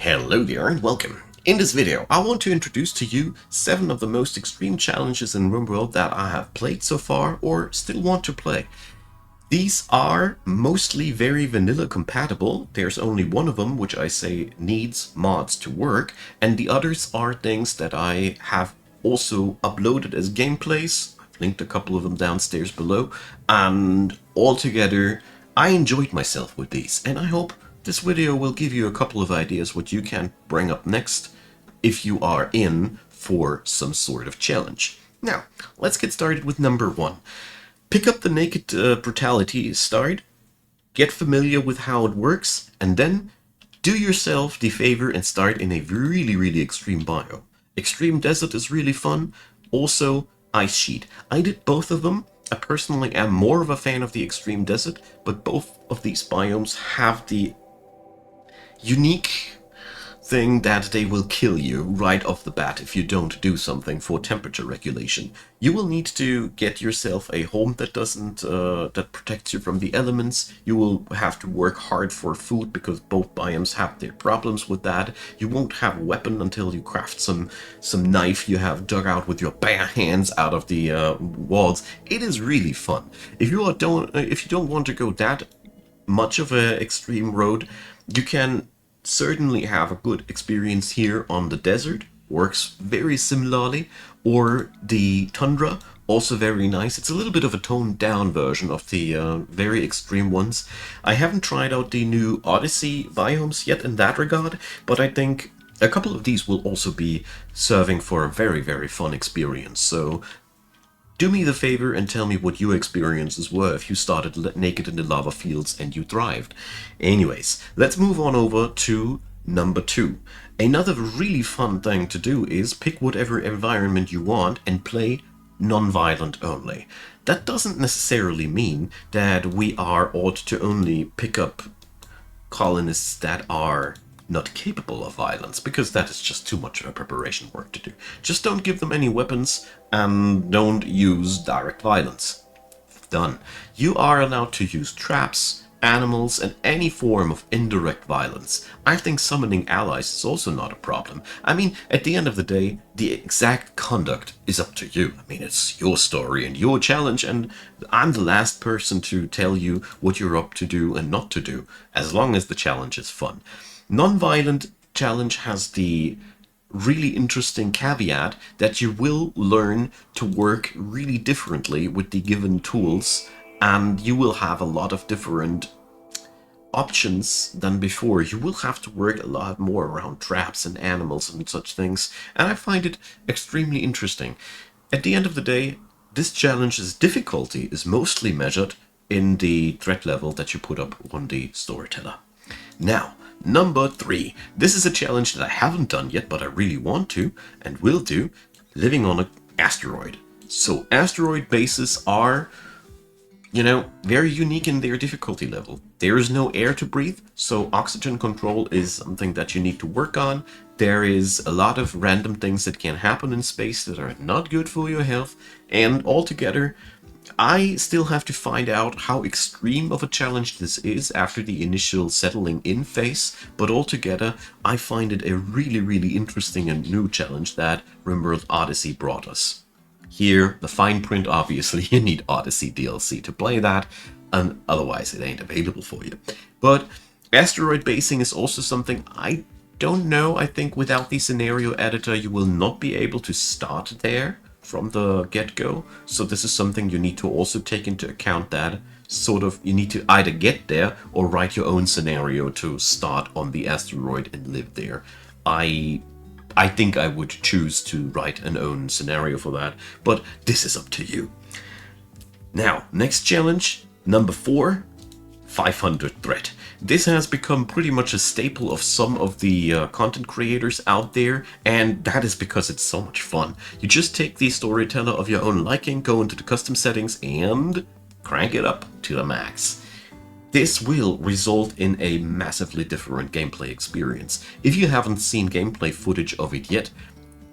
Hello there and welcome. In this video, I want to introduce to you 7 of the most extreme challenges in Rimworld that I have played so far or still want to play. These are mostly very vanilla compatible. There's only one of them which I say needs mods to work, and the others are things that I have also uploaded as gameplays. I've linked a couple of them downstairs below, and altogether I enjoyed myself with these, and I hope this video will give you a couple of ideas what you can bring up next if you are in for some sort of challenge. Now, let's get started with number 1. Pick up the Naked Brutality start, get familiar with how it works, and then do yourself the favor and start in a really extreme biome. Extreme Desert is really fun, also Ice Sheet. I did both of them. I personally am more of a fan of the Extreme Desert, but both of these biomes have the unique thing that they will kill you right off the bat if you don't do something for temperature regulation. You will need to get yourself a home that doesn't that protects you from the elements. You will have to work hard for food because both biomes have their problems with that. You won't have a weapon until you craft some knife you have dug out with your bare hands out of the walls. It is really fun. If you don't want to go that much of an extreme road, you can certainly have a good experience here on the desert. Works very similarly, or the tundra, also very nice. It's a little bit of a toned down version of the very extreme ones. I haven't tried out the new Odyssey biomes yet in that regard, but I think a couple of these will also be serving for a very fun experience. So do me the favor and tell me what your experiences were if you started naked in the lava fields and you thrived. Anyways, let's move on over to number 2. Another really fun thing to do is pick whatever environment you want and play non-violent only. That doesn't necessarily mean that we ought to only pick up colonists that are not capable of violence, because that is just too much of a preparation work to do. Just don't give them any weapons and don't use direct violence. Done. You are allowed to use traps, animals, and any form of indirect violence. I think summoning allies is also not a problem. I mean, at the end of the day, the exact conduct is up to you. I mean, it's your story and your challenge, and I'm the last person to tell you what you're up to do and not to do, as long as the challenge is fun. Non-violent challenge has the really interesting caveat that you will learn to work really differently with the given tools, and you will have a lot of different options than before. You will have to work a lot more around traps and animals and such things, and I find it extremely interesting. At the end of the day, this challenge's difficulty is mostly measured in the threat level that you put up on the storyteller. Now, number 3. This is a challenge that I haven't done yet, but I really want to and will do. Living on an asteroid. So asteroid bases are, very unique in their difficulty level. There is no air to breathe, so oxygen control is something that you need to work on. There is a lot of random things that can happen in space that are not good for your health, and altogether, I still have to find out how extreme of a challenge this is after the initial settling in phase, but altogether I find it a really interesting and new challenge that Rimworld Odyssey brought us. Here, the fine print, obviously you need Odyssey DLC to play that, and otherwise it ain't available for you. But asteroid basing is also something I don't know. I think without the scenario editor you will not be able to start there from the get-go, so this is something you need to also take into account, that you need to either get there or write your own scenario to start on the asteroid and live there. I think I would choose to write an own scenario for that, but this is up to you. Now, next challenge, number 4, 500 threat. This has become pretty much a staple of some of the content creators out there, and that is because it's so much fun. You just take the storyteller of your own liking, go into the custom settings, and crank it up to the max. This will result in a massively different gameplay experience. If you haven't seen gameplay footage of it yet,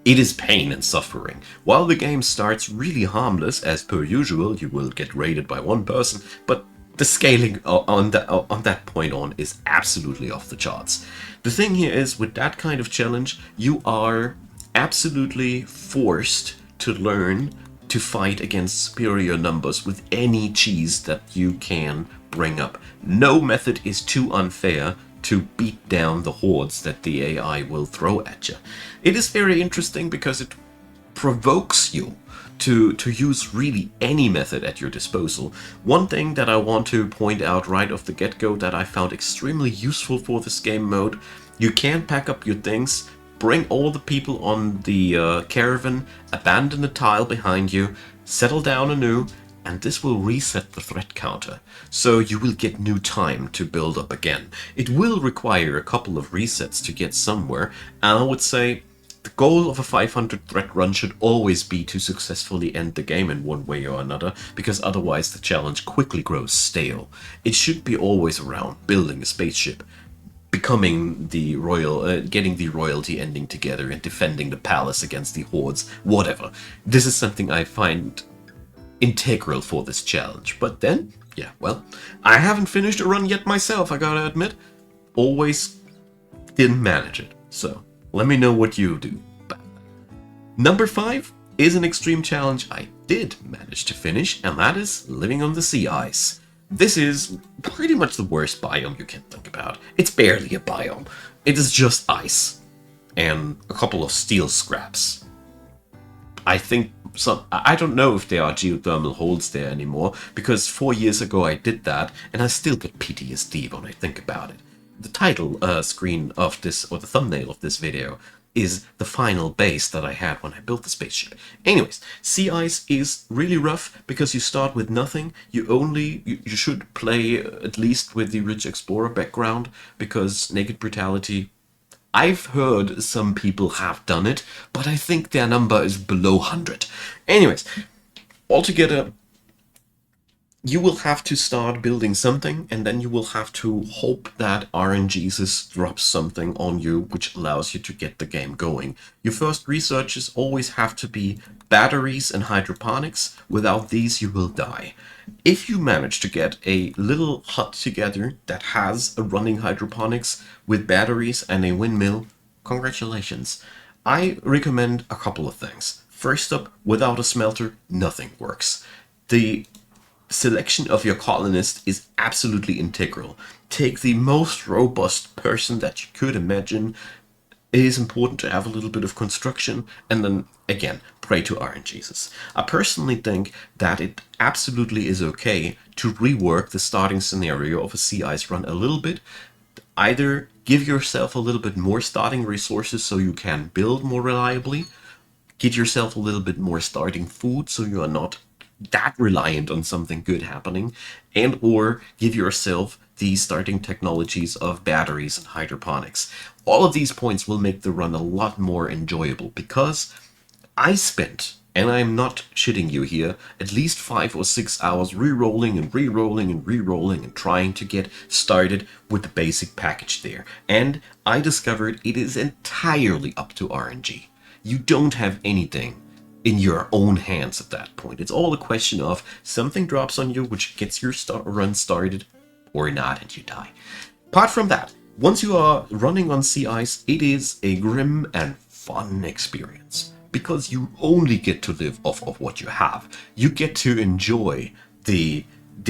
it is pain and suffering. While the game starts really harmless, as per usual, you will get raided by one person, but the scaling on that point on is absolutely off the charts. The thing here is, with that kind of challenge, you are absolutely forced to learn to fight against superior numbers with any cheese that you can bring up. No method is too unfair to beat down the hordes that the AI will throw at you. It is very interesting because it provokes you to use really any method at your disposal. One thing that I want to point out right off the get-go that I found extremely useful for this game mode: you can pack up your things, bring all the people on the caravan, abandon the tile behind you, settle down anew, and this will reset the threat counter, so you will get new time to build up again. It will require a couple of resets to get somewhere, and I would say the goal of a 500 threat run should always be to successfully end the game in one way or another, because otherwise the challenge quickly grows stale. It should be always around building a spaceship, becoming the royal, getting the royalty ending together, and defending the palace against the hordes, whatever. This is something I find integral for this challenge. But then, yeah, well, I haven't finished a run yet myself, I gotta admit. Always didn't manage it, so let me know what you do. Number 5 is an extreme challenge I did manage to finish, and that is living on the sea ice. This is pretty much the worst biome you can think about. It's barely a biome. It is just ice and a couple of steel scraps. I don't know if there are geothermal holes there anymore, because 4 years ago I did that, and I still get PTSD when I think about it. The title screen of this, or the thumbnail of this video, is the final base that I had when I built the spaceship. Anyways, sea ice is really rough because you start with nothing. You should play at least with the Rich Explorer background, because Naked Brutality, I've heard some people have done it, but I think their number is below 100. Anyways, altogether, you will have to start building something, and then you will have to hope that RNGesus drops something on you which allows you to get the game going. Your first researches always have to be batteries and hydroponics. Without these, you will die. If you manage to get a little hut together that has a running hydroponics with batteries and a windmill, congratulations. I recommend a couple of things. First up, without a smelter, nothing works. The selection of your colonist is absolutely integral. Take the most robust person that you could imagine. It is important to have a little bit of construction, and then, again, pray to RNGesus. I personally think that it absolutely is okay to rework the starting scenario of a sea ice run a little bit. Either give yourself a little bit more starting resources so you can build more reliably, get yourself a little bit more starting food so you are not that reliant on something good happening, and or give yourself the starting technologies of batteries and hydroponics. All of these points will make the run a lot more enjoyable, because I spent, and I'm not shitting you here, at least 5 or 6 hours re-rolling and re-rolling and re-rolling and trying to get started with the basic package there. And I discovered it is entirely up to RNG. You don't have anything in your own hands at that point. It's all a question of something drops on you which gets your run started or not, and you die. Apart from that, once you are running on sea ice, it is a grim and fun experience, because you only get to live off of what you have. You get to enjoy the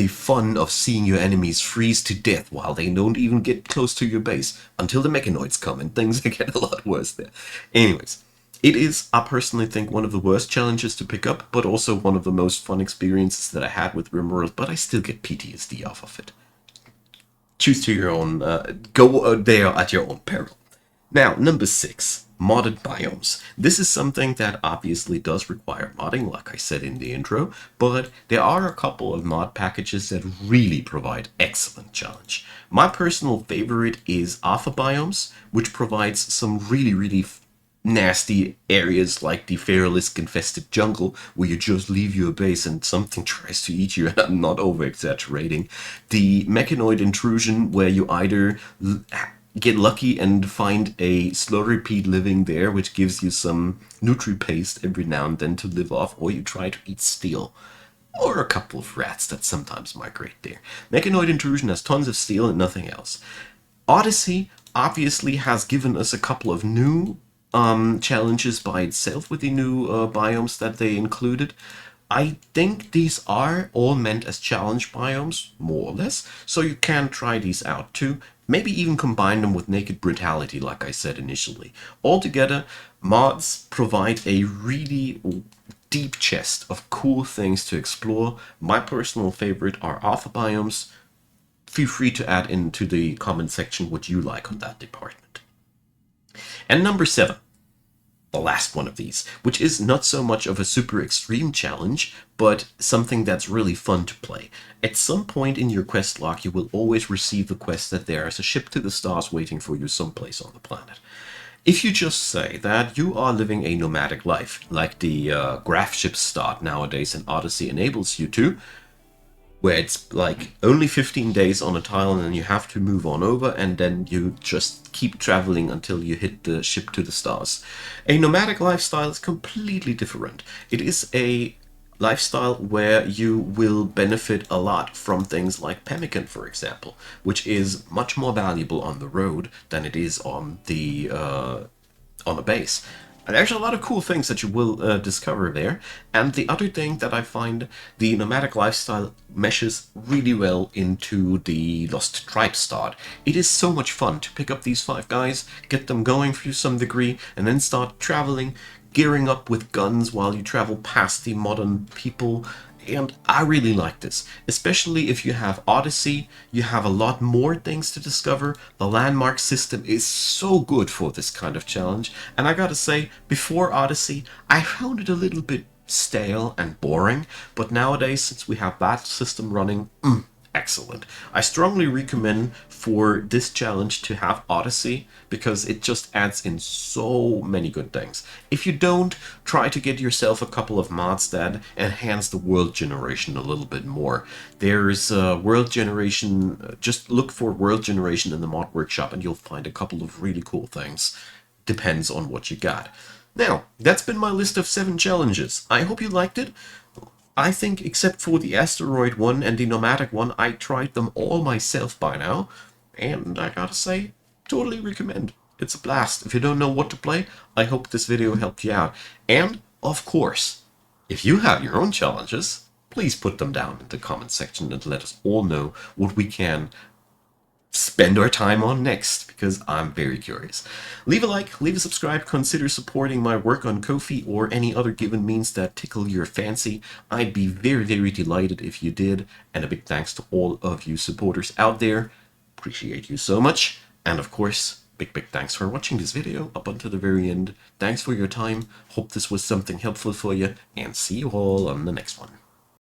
fun of seeing your enemies freeze to death while they don't even get close to your base, until the mechanoids come and things get a lot worse there. Anyways, it is, I personally think, one of the worst challenges to pick up, but also one of the most fun experiences that I had with Rimworld, but I still get PTSD off of it. Choose to your own, go there at your own peril. Now, number 6, modded biomes. This is something that obviously does require modding, like I said in the intro, but there are a couple of mod packages that really provide excellent challenge. My personal favorite is Alpha Biomes, which provides some really nasty areas like the Feralisk infested jungle, where you just leave your base and something tries to eat you, and I'm not over exaggerating. The mechanoid intrusion, where you either get lucky and find a slurrypede living there, which gives you some nutri paste every now and then to live off, or you try to eat steel. or a couple of rats that sometimes migrate there. Mechanoid Intrusion has tons of steel and nothing else. Odyssey obviously has given us a couple of new challenges by itself with the new biomes that they included. I think these are all meant as challenge biomes, more or less, so you can try these out too. Maybe even combine them with Naked Brutality, like I said initially. Altogether, mods provide a really deep chest of cool things to explore. My personal favorite are alpha biomes. Feel free to add into the comment section what you like on that department. And number 7, the last one of these, which is not so much of a super extreme challenge, but something that's really fun to play. At some point in your quest log, you will always receive the quest that there is a ship to the stars waiting for you someplace on the planet. If you just say that you are living a nomadic life, like the graph ship start nowadays in Odyssey enables you to, where it's like only 15 days on a tile and then you have to move on over and then you just keep traveling until you hit the ship to the stars. A nomadic lifestyle is completely different. It is a lifestyle where you will benefit a lot from things like pemmican, for example, which is much more valuable on the road than it is on a base. And there's a lot of cool things that you will discover there. And the other thing that I find, the nomadic lifestyle meshes really well into the Lost Tribe start. It is so much fun to pick up these 5 guys, get them going to some degree, and then start traveling, gearing up with guns while you travel past the modern people. And I really like this, especially if you have Odyssey. You have a lot more things to discover. The landmark system is so good for this kind of challenge. And I gotta say, before Odyssey, I found it a little bit stale and boring. But nowadays, since we have that system running, excellent. I strongly recommend for this challenge to have Odyssey because it just adds in so many good things. If you don't, try to get yourself a couple of mods that enhance the world generation a little bit more. There's world generation, just look for world generation in the mod workshop and you'll find a couple of really cool things. Depends on what you got. Now, that's been my list of 7 challenges. I hope you liked it. I think except for the Asteroid one and the Nomadic one, I tried them all myself by now. And I gotta say, totally recommend. It's a blast. If you don't know what to play, I hope this video helped you out. And, of course, if you have your own challenges, please put them down in the comment section and let us all know what we can spend our time on next, because I'm very curious. Leave a like, leave a subscribe, consider supporting my work on Ko-fi or any other given means that tickle your fancy. I'd be very, very delighted if you did, and a big thanks to all of you supporters out there. Appreciate you so much, and of course, big thanks for watching this video up until the very end. Thanks for your time, hope this was something helpful for you, and see you all on the next one.